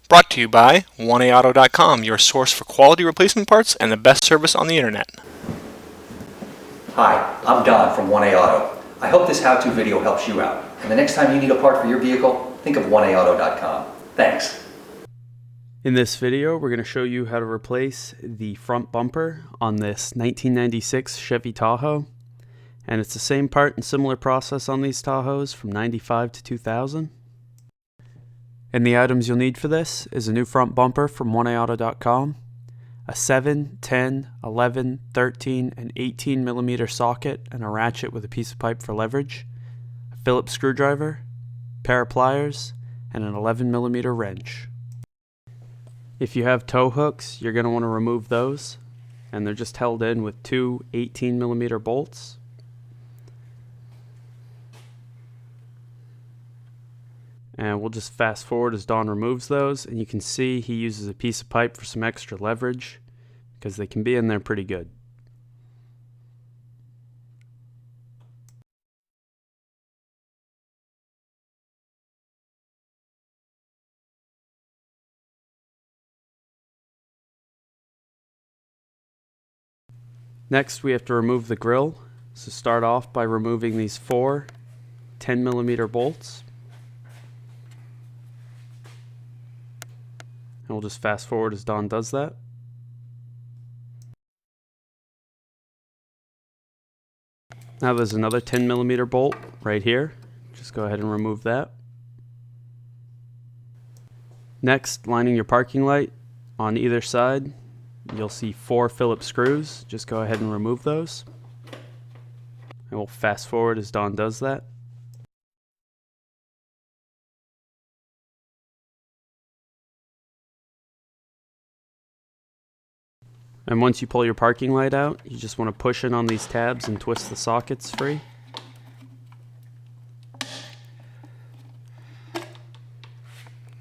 Brought to you by 1AAuto.com, your source for quality replacement parts and the best service on the internet. Hi, I'm Don from 1A Auto. I hope this how-to video helps you out. And the next time you need a part for your vehicle, think of 1AAuto.com. Thanks. In this video, we're going to show you how to replace the front bumper on this 1996 Chevy Tahoe. And it's the same part and similar process on these Tahoes from 95 to 2000. And the items you'll need for this is a new front bumper from 1AAuto.com, a 7, 10, 11, 13, and 18 millimeter socket and a ratchet with a piece of pipe for leverage, a Phillips screwdriver, a pair of pliers, and an 11 millimeter wrench. If you have tow hooks, you're going to want to remove those, and they're just held in with two 18 millimeter bolts. And we'll just fast forward as Don removes those, and you can see he uses a piece of pipe for some extra leverage because they can be in there pretty good. Next, we have to remove the grill. So start off by removing these four 10 millimeter bolts. And we'll just fast forward as Don does that. Now there's another 10 millimeter bolt right here. Just go ahead and remove that. Next, lining your parking light on either side, you'll see four Phillips screws. Just go ahead and remove those. And we'll fast forward as Don does that. And once you pull your parking light out, you just want to push in on these tabs and twist the sockets free.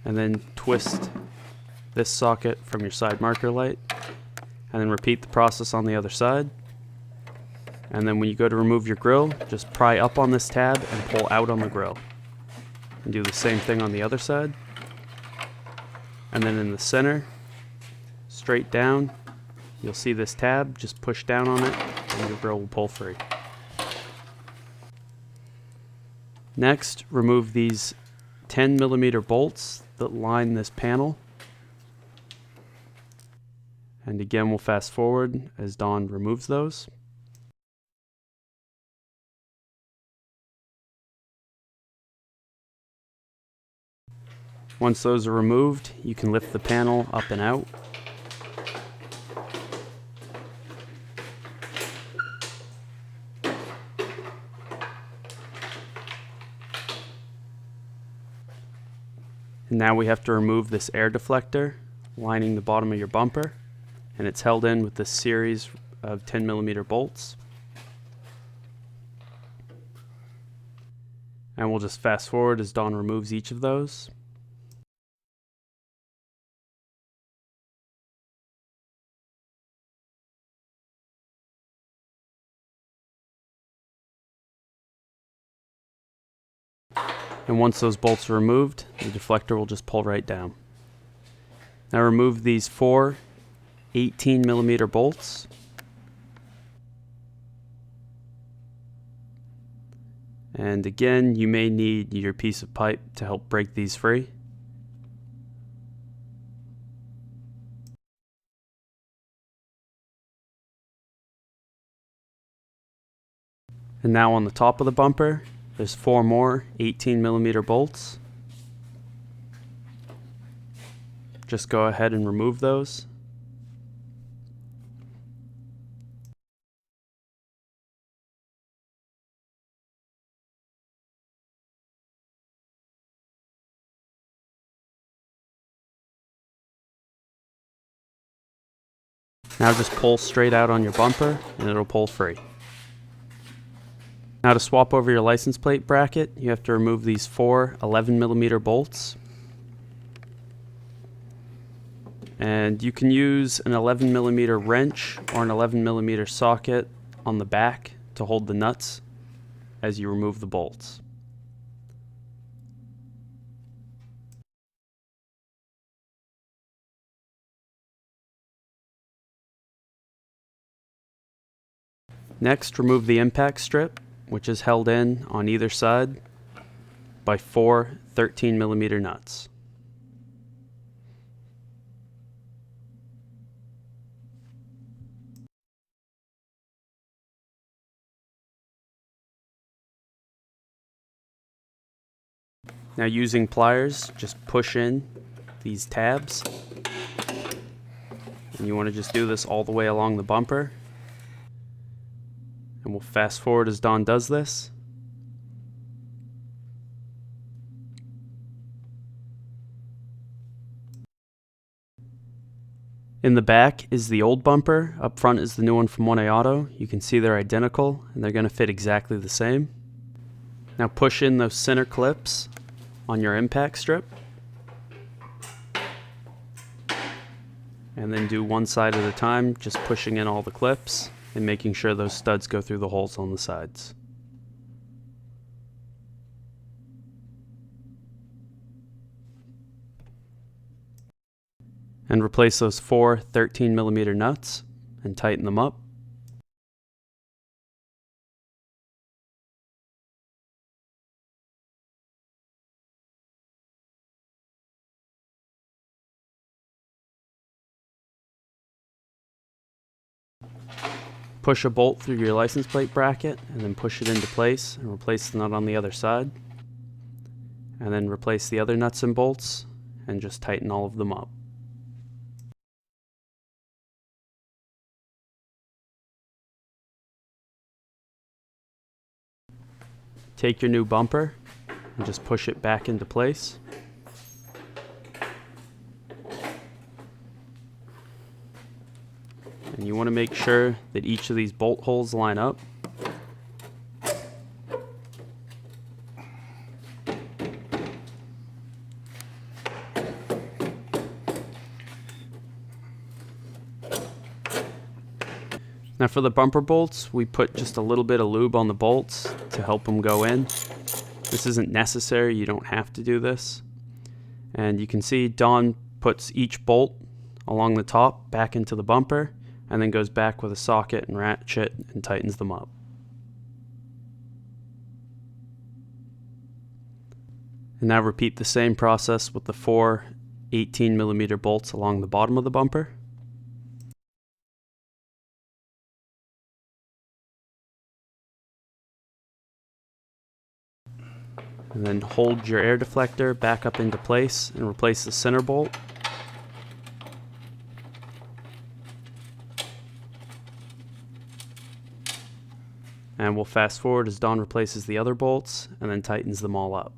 And then twist this socket from your side marker light. And then repeat the process on the other side. And then when you go to remove your grill, just pry up on this tab and pull out on the grill. And do the same thing on the other side. And then in the center, straight down, you'll see this tab, just push down on it and your grill will pull free. Next, remove these 10 millimeter bolts that line this panel. And again, we'll fast forward as Don removes those. Once those are removed, you can lift the panel up and out. And now we have to remove this air deflector lining the bottom of your bumper, and it's held in with this series of 10 millimeter bolts. And we'll just fast forward as Don removes each of those. And once those bolts are removed, the deflector will just pull right down. Now remove these four 18 millimeter bolts. And again, you may need your piece of pipe to help break these free. And now on the top of the bumper, there's four more 18 millimeter bolts. Just go ahead and remove those. Now just pull straight out on your bumper and it'll pull free. Now to swap over your license plate bracket, you have to remove these four 11 millimeter bolts. And you can use an 11 millimeter wrench or an 11 millimeter socket on the back to hold the nuts as you remove the bolts. Next, remove the impact strip, which is held in on either side by 4 13mm nuts. Now, using pliers, just push in these tabs, and you want to just do this all the way along the bumper. And we'll fast forward as Don does this. In the back is the old bumper, up front is the new one from 1A Auto. You can see they're identical and they're going to fit exactly the same. Now push in those center clips on your impact strip, and then do one side at a time, just pushing in all the clips and making sure those studs go through the holes on the sides. And replace those 4 13mm nuts and tighten them up. Push a bolt through your license plate bracket and then push it into place and replace the nut on the other side. And then replace the other nuts and bolts and just tighten all of them up. Take your new bumper and just push it back into place. And you want to make sure that each of these bolt holes line up. Now for the bumper bolts, we put just a little bit of lube on the bolts to help them go in. This isn't necessary, you don't have to do this. And you can see Don puts each bolt along the top back into the bumper, and then goes back with a socket and ratchet and tightens them up. And now repeat the same process with the 4 18mm bolts along the bottom of the bumper. And then hold your air deflector back up into place and replace the center bolt. And we'll fast forward as Don replaces the other bolts and then tightens them all up.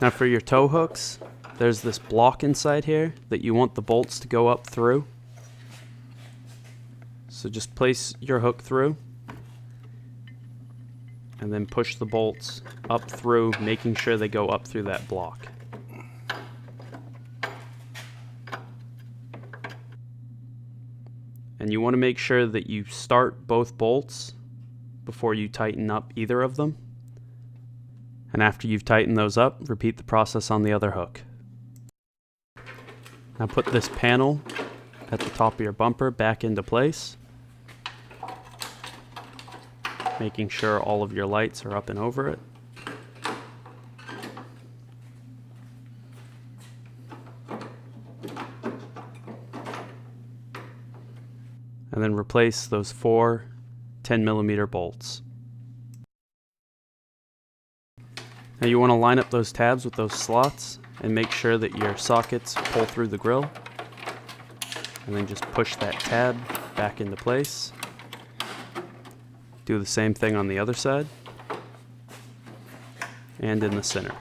Now for your tow hooks, there's this block inside here that you want the bolts to go up through. So just place your hook through and then push the bolts up through, making sure they go up through that block. And you want to make sure that you start both bolts before you tighten up either of them. And after you've tightened those up, repeat the process on the other hook. Now put this panel at the top of your bumper back into place, making sure all of your lights are up and over it. And then replace those 4 10mm bolts. Now you want to line up those tabs with those slots and make sure that your sockets pull through the grill. And then just push that tab back into place. Do the same thing on the other side and in the center.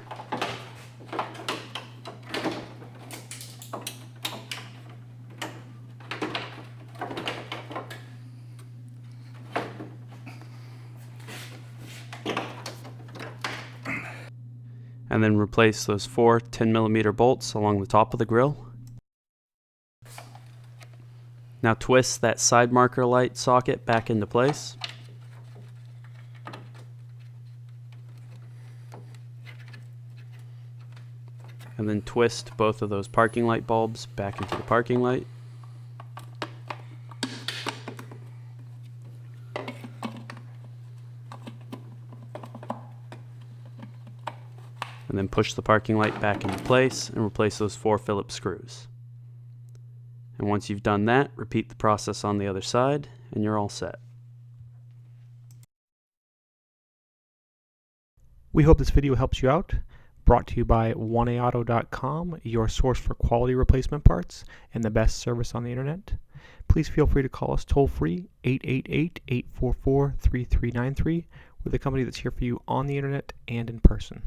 and then replace those 4 10mm bolts along the top of the grill. Now twist that side marker light socket back into place. And then twist both of those parking light bulbs back into the parking light. And then push the parking light back into place and replace those 4 Phillips screws. And once you've done that, repeat the process on the other side and you're all set. We hope this video helps you out. Brought to you by oneaauto.com, your source for quality replacement parts and the best service on the internet. Please feel free to call us toll-free 888-844-3393. We're the company that's here for you on the internet and in person.